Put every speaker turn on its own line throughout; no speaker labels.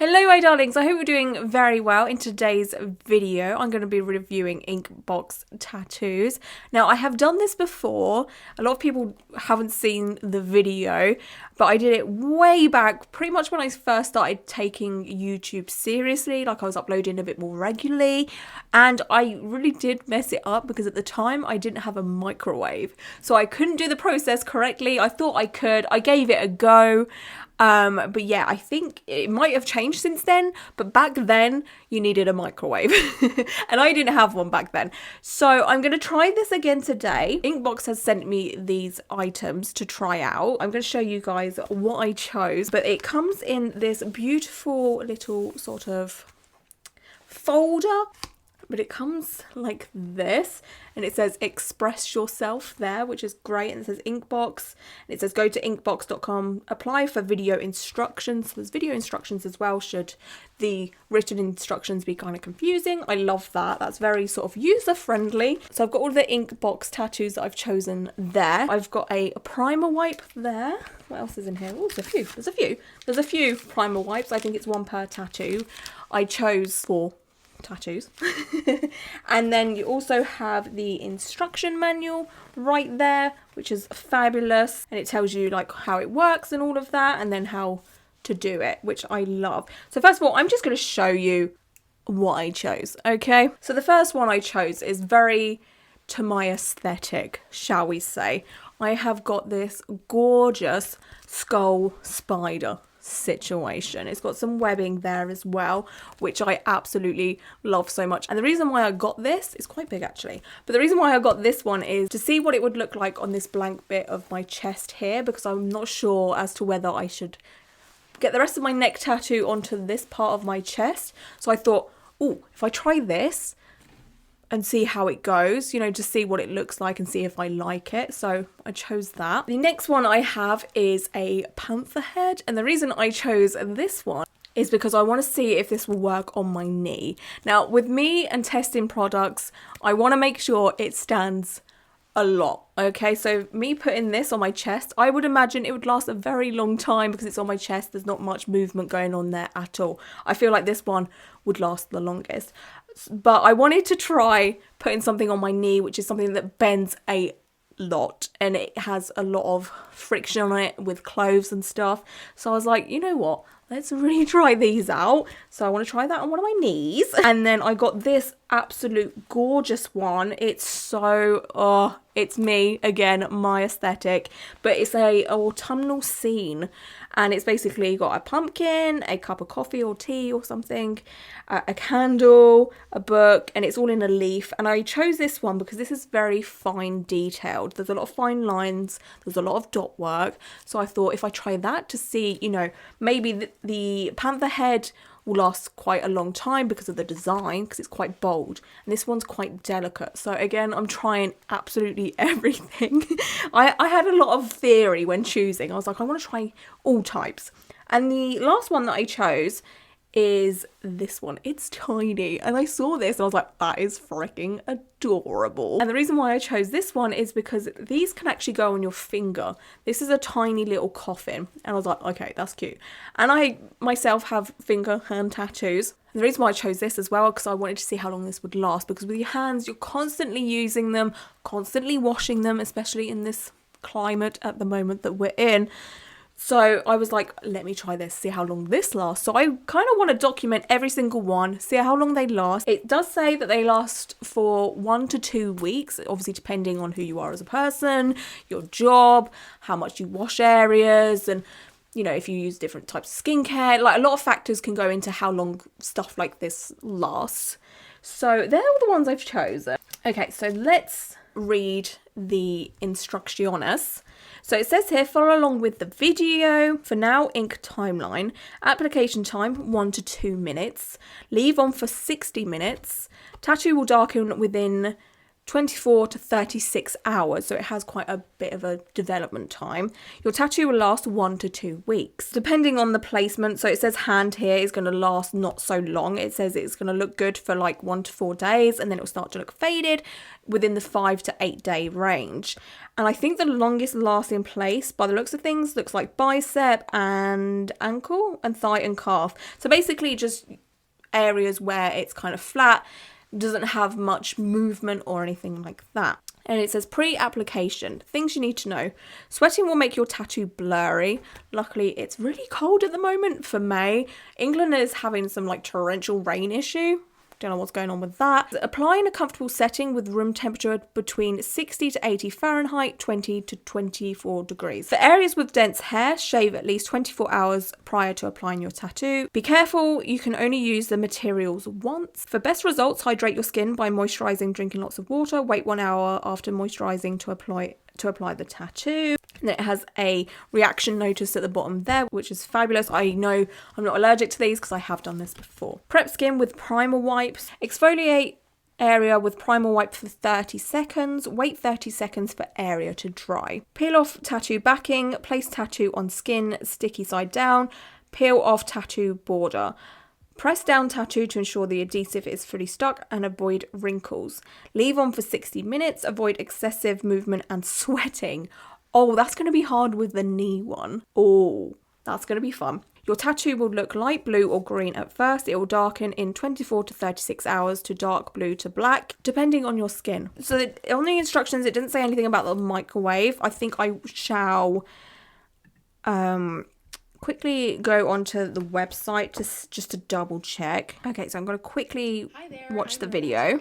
Hello my darlings, I hope you're doing very well. In today's video I'm going to be reviewing INKBOX tattoos. Now I have done this before, a lot of people haven't seen the video, but I did it way back, pretty much when I first started taking YouTube seriously, like I was uploading a bit more regularly, and I really did mess it up because at the time I didn't have a microwave, so I couldn't do the process correctly. I thought I could, I gave it a go. But yeah, I think it might have changed since then, but back then you needed a microwave and I didn't have one back then. So I'm going to try this again today. INKBOX has sent me these items to try out. I'm going to show you guys what I chose, but it comes in this beautiful little sort of folder. But it comes like this, and it says express yourself there, which is great. And it says INKBOX, and it says go to inkbox.com, apply for video instructions. So there's video instructions as well, should the written instructions be kind of confusing. I love that. That's very sort of user friendly. So I've got all the INKBOX tattoos that I've chosen there. I've got a primer wipe there. What else is in here? Oh, there's a few primer wipes. I think it's one per tattoo. I chose 4 tattoos. And then you also have the instruction manual right there, which is fabulous, and it tells you like how it works and all of that, and then how to do it, which I love. So first of all, I'm just going to show you what I chose. Okay, so the first one I chose is very to my aesthetic, shall we say. I have got this gorgeous skull spider situation. It's got some webbing there as well, which I absolutely love so much. And the reason why I got this, it's quite big actually, but the reason why I got this one is to see what it would look like on this blank bit of my chest here, because I'm not sure as to whether I should get the rest of my neck tattoo onto this part of my chest. So I thought, oh, if I try this and see how it goes, you know, to see what it looks like and see if I like it. So I chose that. The next one I have is a panther head, and the reason I chose this one is because I want to see if this will work on my knee. Now with me and testing products, I want to make sure it stands a lot. Okay, so me putting this on my chest, I would imagine it would last a very long time because it's on my chest. There's not much movement going on there at all. I feel like this one would last the longest. But I wanted to try putting something on my knee, which is something that bends a lot and it has a lot of friction on it with clothes and stuff. So I was like, you know what? Let's really try these out. So I want to try that on one of my knees. And then I got this absolute gorgeous one. It's so, it's me, again, my aesthetic. But it's a autumnal scene. And it's basically got a pumpkin, a cup of coffee or tea or something, a candle, a book, and it's all in a leaf. And I chose this one because this is very fine detailed. There's a lot of fine lines. There's a lot of dot work. So I thought if I try that to see, you know, maybe the panther head will last quite a long time because of the design, because it's quite bold, and this one's quite delicate. So again, I'm trying absolutely everything. I had a lot of theory when choosing. I was like, I want to try all types. And the last one that I chose is this one. It's tiny, and I saw this and I was like, that is freaking adorable. And the reason why I chose this one is because these can actually go on your finger. This is a tiny little coffin, and I was like, okay, that's cute. And I myself have hand tattoos. And the reason why I chose this as well, because I wanted to see how long this would last, because with your hands you're constantly using them, constantly washing them, especially in this climate at the moment that we're in. So I was like, let me try this, see how long this lasts. So I kind of want to document every single one, see how long they last. It does say that they last for 1 to 2 weeks, obviously depending on who you are as a person, your job, how much you wash areas, and you know, if you use different types of skincare. Like a lot of factors can go into how long stuff like this lasts. So they're all the ones I've chosen. Okay, so let's read the instrucciones. So it says here, follow along with the video. For now, ink timeline. Application time, 1 to 2 minutes. Leave on for 60 minutes. Tattoo will darken within 24 to 36 hours, so it has quite a bit of a development time. Your tattoo will last 1 to 2 weeks, depending on the placement. So it says hand here is going to last not so long. It says it's going to look good for like 1 to 4 days, and then it will start to look faded within the 5 to 8 day range. And I think the longest lasting place, by the looks of things, looks like bicep and ankle and thigh and calf. So basically just areas where it's kind of flat, doesn't have much movement or anything like that. And it says pre-application, things you need to know. Sweating will make your tattoo blurry. Luckily, it's really cold at the moment for May. England is having some like torrential rain issue. Don't know what's going on with that. Apply in a comfortable setting with room temperature between 60 to 80 Fahrenheit, 20 to 24 degrees. For areas with dense hair, shave at least 24 hours prior to applying your tattoo. Be careful, you can only use the materials once. For best results, hydrate your skin by moisturizing, drinking lots of water. Wait 1 hour after moisturizing to apply the tattoo. And it has a reaction notice at the bottom there, which is fabulous. I know I'm not allergic to these because I have done this before. Prep skin with primer wipes. Exfoliate area with primer wipe for 30 seconds. Wait 30 seconds for area to dry. Peel off tattoo backing. Place tattoo on skin, sticky side down. Peel off tattoo border. Press down tattoo to ensure the adhesive is fully stuck and avoid wrinkles. Leave on for 60 minutes. Avoid excessive movement and sweating. Oh, that's going to be hard with the knee one. Oh, that's going to be fun. Your tattoo will look light blue or green at first. It will darken in 24 to 36 hours to dark blue to black, depending on your skin. So on the instructions, it didn't say anything about the microwave. I think I shall quickly go onto the website just to double check. Okay, so I'm going to quickly watch the video.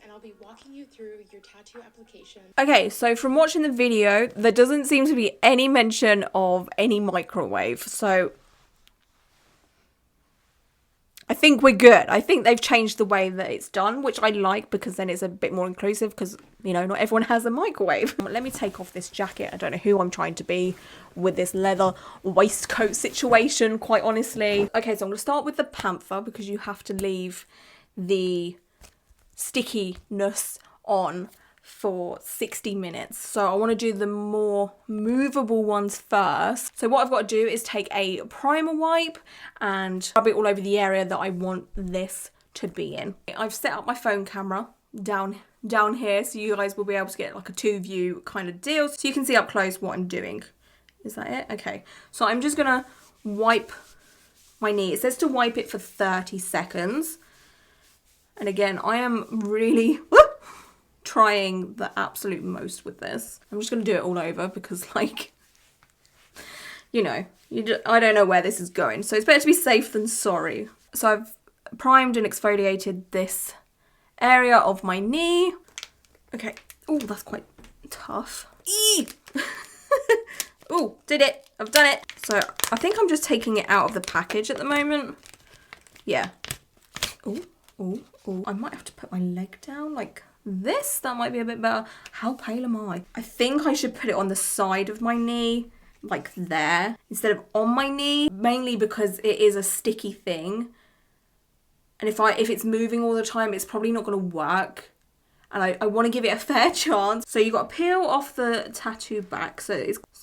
And I'll be walking you through your tattoo application. Okay, so from watching the video, there doesn't seem to be any mention of any microwave. So I think we're good. I think they've changed the way that it's done, which I like because then it's a bit more inclusive because, you know, not everyone has a microwave. Let me take off this jacket. I don't know who I'm trying to be with this leather waistcoat situation, quite honestly. Okay, so I'm going to start with the panther because you have to leave the stickiness on for 60 minutes. So I want to do the more movable ones first. So what I've got to do is take a primer wipe and rub it all over the area that I want this to be in. I've set up my phone camera down here so you guys will be able to get like a 2-view kind of deal so you can see up close what I'm doing. Is that it? Okay. So I'm just gonna wipe my knee. It says to wipe it for 30 seconds. And again, I am really trying the absolute most with this. I'm just going to do it all over because, like, you know, I don't know where this is going. So it's better to be safe than sorry. So I've primed and exfoliated this area of my knee. Okay. Oh, that's quite tough. Eee! Oh, did it. I've done it. So I think I'm just taking it out of the package at the moment. Yeah. Oh. Oh, I might have to put my leg down like this. That might be a bit better. How pale am I? I think I should put it on the side of my knee, like there, instead of on my knee, mainly because it is a sticky thing. And if it's moving all the time, it's probably not going to work. And I want to give it a fair chance. So you've got to peel off the tattoo back. So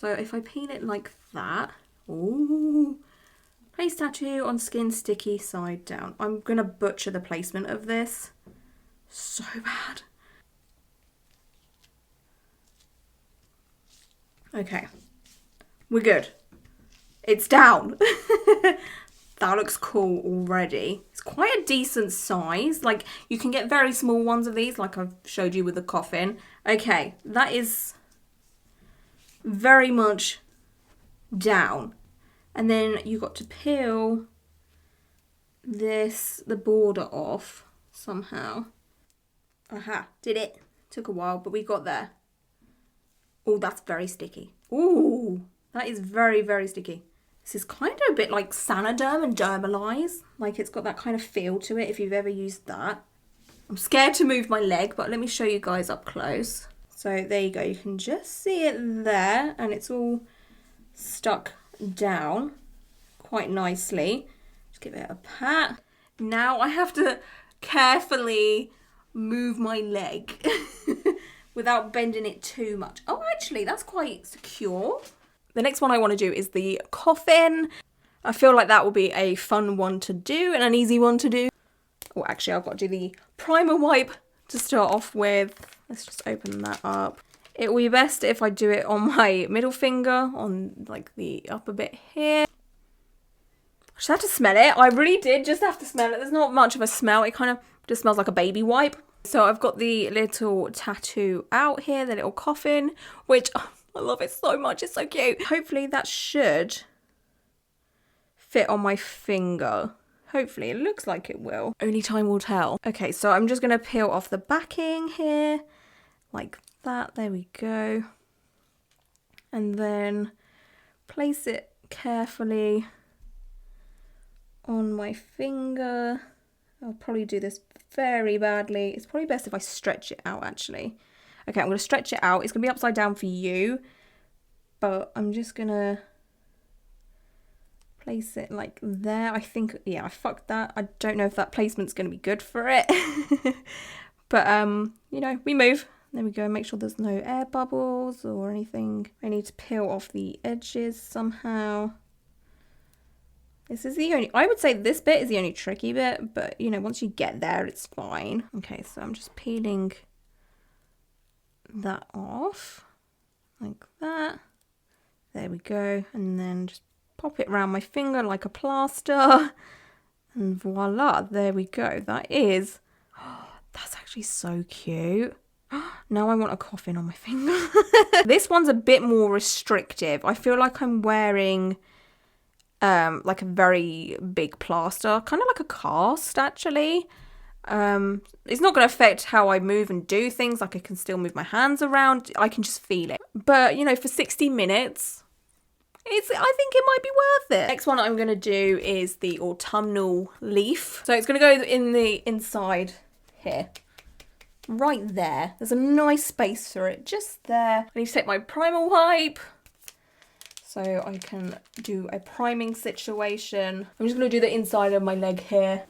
if I peel it like that, ooh. Place tattoo on skin, sticky side down. I'm going to butcher the placement of this. So bad. Okay. We're good. It's down. That looks cool already. It's quite a decent size. Like, you can get very small ones of these, like I've showed you with the Coffin. Okay, that is very much down. And then you got to peel the border off somehow. Aha, did it. Took a while, but we got there. Oh, that's very sticky. Ooh, that is very, very sticky. This is kind of a bit like Sanoderm and Dermalize. Like, it's got that kind of feel to it if you've ever used that. I'm scared to move my leg, but let me show you guys up close. So there you go. You can just see it there, and it's all stuck down quite nicely. Just give it a pat. Now I have to carefully move my leg without bending it too much. Oh, actually, that's quite secure. The next one I want to do is the Coffin. I feel like that will be a fun one to do and an easy one to do. Oh, actually, I've got to do the primer wipe to start off with. Let's just open that up. It will be best if I do it on my middle finger, on like the upper bit here. I just have to smell it. I really did just have to smell it. There's not much of a smell. It kind of just smells like a baby wipe. So I've got the little tattoo out here, the little coffin, which oh, I love it so much. It's so cute. Hopefully that should fit on my finger. Hopefully, it looks like it will. Only time will tell. Okay, so I'm just going to peel off the backing here, like that. There we go. And then place it carefully on my finger. I'll probably do this very badly. It's probably best if I stretch it out, actually. Okay, I'm going to stretch it out. It's going to be upside down for you, but I'm just going to place it like there. I think, yeah, I fucked that. I don't know if that placement's going to be good for it. But, you know, we move. There we go. Make sure there's no air bubbles or anything. I need to peel off the edges somehow. This is the only, I would say this bit is the only tricky bit, but, you know, once you get there, it's fine. Okay, so I'm just peeling that off like that. There we go. And then just pop it around my finger like a plaster. And voila, there we go. That is, oh, that's actually so cute. Now I want a coffin on my finger. This one's a bit more restrictive. I feel like I'm wearing like a very big plaster, kind of like a cast actually. It's not going to affect how I move and do things. Like I can still move my hands around. I can just feel it. But you know, for 60 minutes, I think it might be worth it. Next one I'm going to do is the autumnal leaf. So it's going to go in the inside here. Right there. There's a nice space for it just there. I need to take my primer wipe so I can do a priming situation. I'm just going to do the inside of my leg here.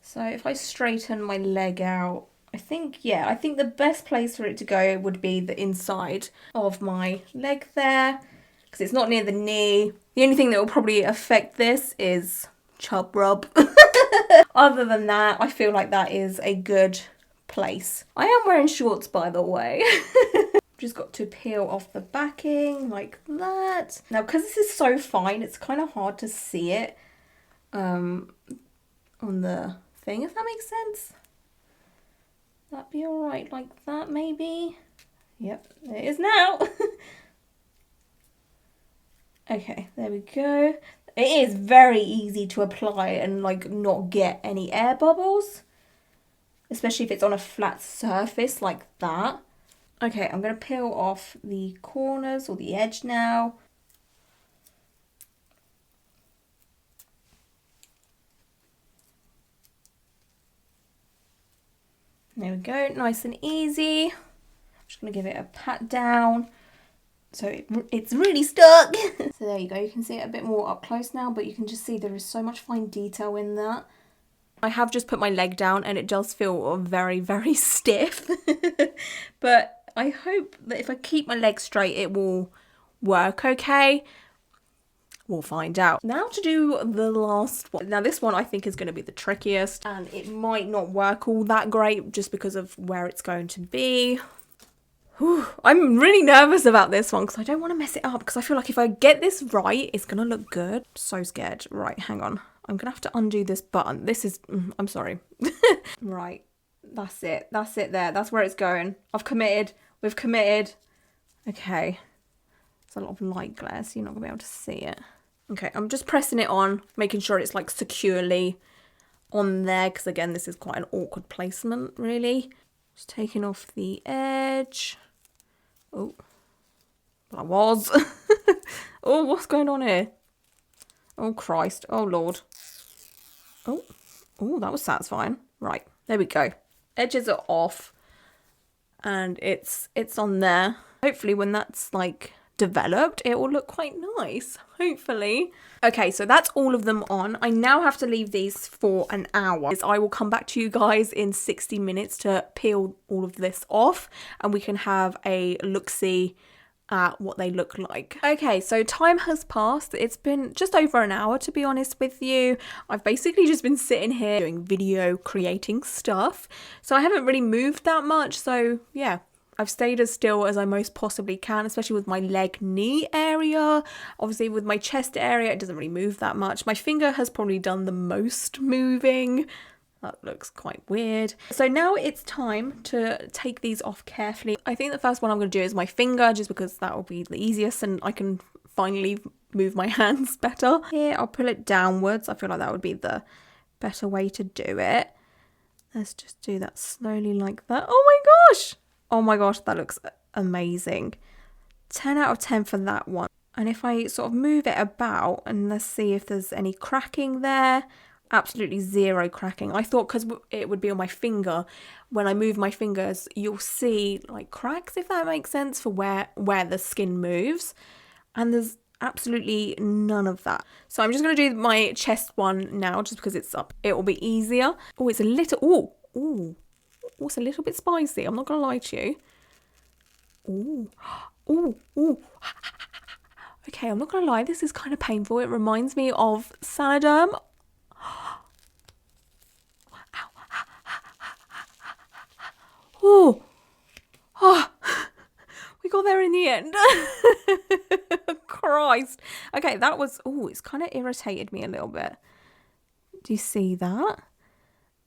So if I straighten my leg out, I think the best place for it to go would be the inside of my leg there, because it's not near the knee. The only thing that will probably affect this is chub rub. Other than that, I feel like that is a good place. I am wearing shorts, by the way. Just got to peel off the backing like that. Now, because this is so fine, it's kind of hard to see it on the thing, if that makes sense. That'd be all right like that, maybe. Yep, it is now. Okay, there we go. It is very easy to apply and like not get any air bubbles, especially if it's on a flat surface like that. Okay, I'm going to peel off the corners or the edge now. There we go, nice and easy. I'm just going to give it a pat down so it's really stuck. So there you go, you can see it a bit more up close now, but you can just see there is so much fine detail in that. I have just put my leg down and it does feel very, very stiff. But I hope that if I keep my leg straight, it will work okay. We'll find out. Now to do the last one. Now this one I think is going to be the trickiest, and it might not work all that great just because of where it's going to be. Whew. I'm really nervous about this one because I don't want to mess it up, because I feel like if I get this right, it's going to look good. So scared. Right, hang on. I'm going to have to undo this button. This is, I'm sorry. Right, that's it. That's it there. That's where it's going. I've committed. We've committed. Okay. It's a lot of light glare, so you're not going to be able to see it. Okay, I'm just pressing it on, making sure it's like securely on there, because again, this is quite an awkward placement, really. Just taking off the edge. Oh, I was. Oh, what's going on here? Oh, Christ. Oh, Lord. Oh, that was satisfying. Right, there we go. Edges are off and it's on there. Hopefully when that's like developed, it will look quite nice, hopefully. Okay, so that's all of them on. I now have to leave these for an hour. I will come back to you guys in 60 minutes to peel all of this off, and we can have a look-see at what they look like. Okay, so time has passed. It's been just over an hour, to be honest with you. I've basically just been sitting here doing video creating stuff, so I haven't really moved that much. So yeah, I've stayed as still as I most possibly can, especially with my leg knee area. Obviously with my chest area, it doesn't really move that much. My finger has probably done the most moving. That looks quite weird. So now it's time to take these off carefully. I think the first one I'm going to do is my finger, just because that will be the easiest and I can finally move my hands better. Here, I'll pull it downwards. I feel like that would be the better way to do it. Let's just do that slowly like that. Oh my gosh! Oh my gosh, that looks amazing. 10 out of 10 for that one. And if I sort of move it about, and let's see if there's any cracking there. Absolutely zero cracking. I thought because it would be on my finger, when I move my fingers, you'll see like cracks, if that makes sense, for where the skin moves. And there's absolutely none of that. So I'm just going to do my chest one now, just because it's up. It will be easier. Oh, it's a little, oh, it's a little bit spicy. I'm not going to lie to you. Ooh. Okay, I'm not going to lie. This is kind of painful. It reminds me of Sanaderm. Oh, we got there in the end. Christ. Okay, that was, it's kind of irritated me a little bit. Do you see that?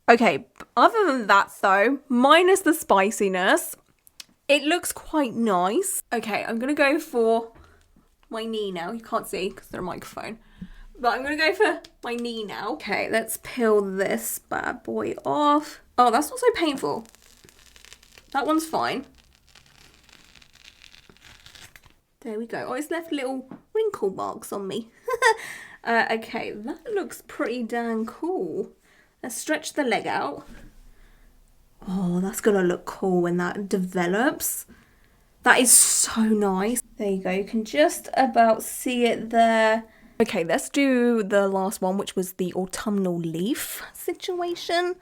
Okay, other than that though, minus the spiciness, it looks quite nice. Okay, I'm going to go for my knee now. You can't see because they're a microphone. But I'm going to go for my knee now. Okay, let's peel this bad boy off. Oh, that's not so painful. That one's fine. There we go. Oh, it's left little wrinkle marks on me. Okay, that looks pretty dang cool. Let's stretch the leg out. Oh, that's going to look cool when that develops. That is so nice. There you go. You can just about see it there. Okay, let's do the last one, which was the autumnal leaf situation.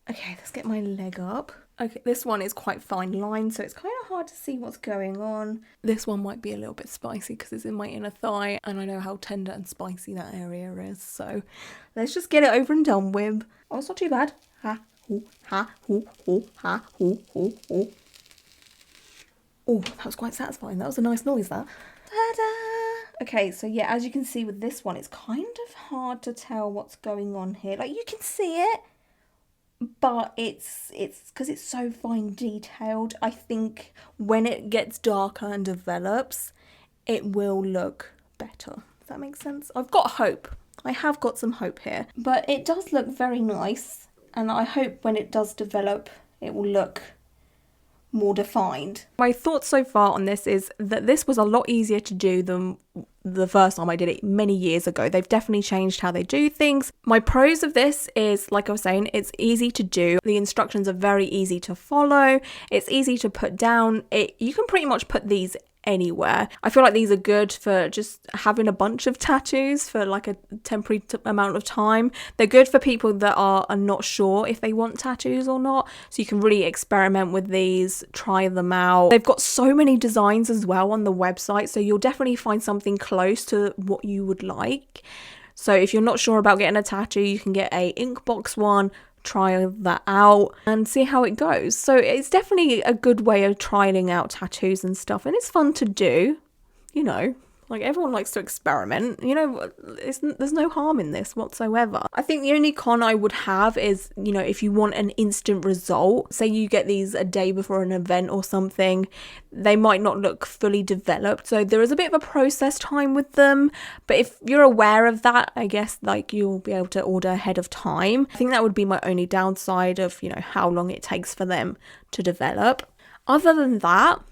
Okay, let's get my leg up. Okay, this one is quite fine line, so it's kind of hard to see what's going on. This one might be a little bit spicy because it's in my inner thigh, and I know how tender and spicy that area is. So let's just get it over and done with. Oh, it's not too bad. Ha, hoo, ha, hoo, hoo, ha, hoo, hoo, hoo. Oh, that was quite satisfying. That was a nice noise, that. Ta-da! Okay, so yeah, as you can see with this one, it's kind of hard to tell what's going on here. Like, you can see it, but it's because it's so fine detailed. I think when it gets darker and develops, it will look better. Does that make sense? I've got hope. I have got some hope here. But it does look very nice, and I hope when it does develop, it will look more defined. My thoughts so far on this is that this was a lot easier to do than the first time I did it many years ago. They've definitely changed how they do things. My pros of this is, like I was saying, it's easy to do. The instructions are very easy to follow. It's easy to put down. You can pretty much put these anywhere. I feel like these are good for just having a bunch of tattoos for like a temporary amount of time. They're good for people that are not sure if they want tattoos or not, so you can really experiment with these, try them out. They've got so many designs as well on the website, so you'll definitely find something close to what you would like. So if you're not sure about getting a tattoo, you can get a INKBOX one, try that out and see how it goes. So it's definitely a good way of trialing out tattoos and stuff, and it's fun to do, you know. Like, everyone likes to experiment, you know. There's no harm in this whatsoever. I think the only con I would have is, you know, if you want an instant result, say you get these a day before an event or something, they might not look fully developed. So there is a bit of a process time with them. But if you're aware of that, I guess, like, you'll be able to order ahead of time. I think that would be my only downside of, you know, how long it takes for them to develop. Other than that,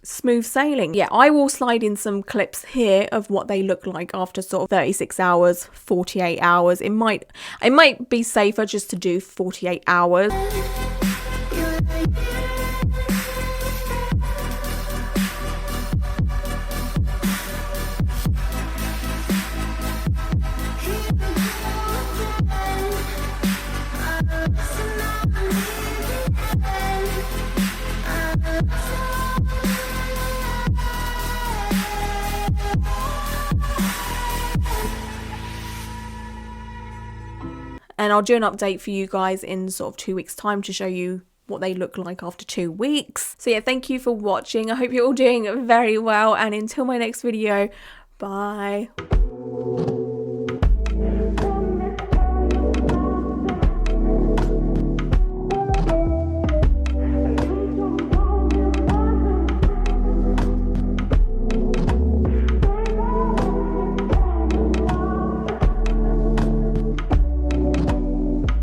smooth sailing. Yeah, I will slide in some clips here of what they look like after sort of 36 hours, 48 hours. It might be safer just to do 48 hours. then I'll do an update for you guys in sort of 2 weeks time to show you what they look like after 2 weeks. So yeah, thank you for watching. I hope you're all doing very well, and until my next video, bye.